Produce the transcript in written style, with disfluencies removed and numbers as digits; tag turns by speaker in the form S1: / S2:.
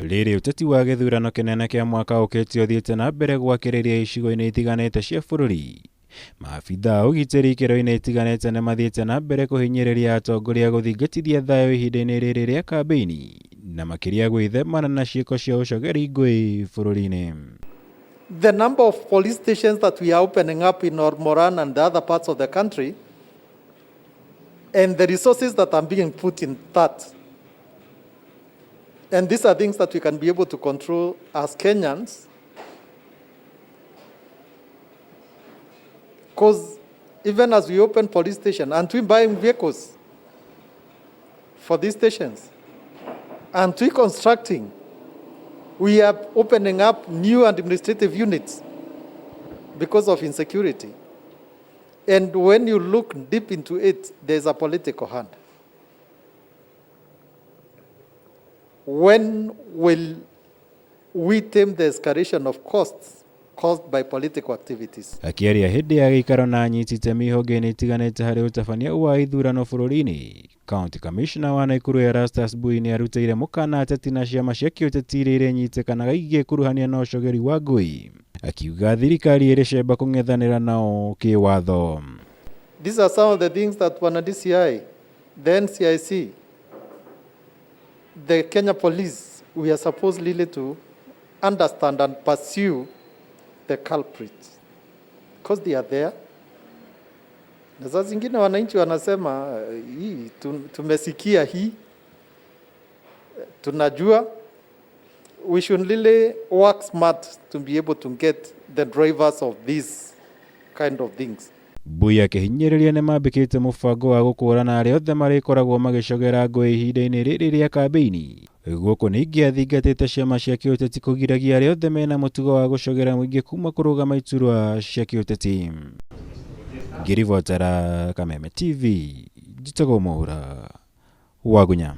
S1: Riri uteti wa githurano kinene kia mwaka ukite ithiite na mbere gwakiriria icigo-ini itiganite cia bururi. Maabitha ugitiri ikiro-ini itiganite ni mathiite na mbere kuhinyiriria atongoria guthingatithia thayo ihinda-ini riri ria kambeini na makiria gwithemana na ciiko cia ucogeri nguui bururi-ini.
S2: The number of police stations that we are opening up in Moran and the other parts of the country, and the resources that are being put in that. And these are things that we can be able to control as Kenyans. Because even as we open police stations, and we buying vehicles for these stations, and we constructing, we are opening up new administrative units because of insecurity. And when you look deep into it, there's a political hand. When will we tame the escalation of costs caused by political activities?
S1: Akiaria hindi ya gikaro na anyitite mihonge-ini itiganite hari utabania wa ithurano bururi-ini, County Commissioner wa Nakuru Erastus Mbui niarutite mukaana Ateti na ciama cia kiuteti iria nyitĩkanaga igikuruhania na ucogeri wa nguui, akiuga thirikari iri cemba kung'ethanira nao kiwatho.
S2: These are some of the things that wana DCI, the NCIC, the Kenya Police, we are supposed really to understand and pursue the culprits because they are there. Na saa zingine wananchi wanasema hii tumesikia hii, tunajua. We should really work smart to be able to get the drivers of these kind of things.
S1: Mbui akihinyiriria ni mambikite mubango wa gukũrana aria othe marikoragwo magicogera ngũĩ ihinda-ini riri ria kambeini. Guku ni ingiathingatite ciama cia kiuteti kugiragia aria othe mena mutugo wa gucogera muingi kuma kurugama iturwa cia kiuteti. Ngirivotera Kameme TV, njitagwo Mwaura Wagunya.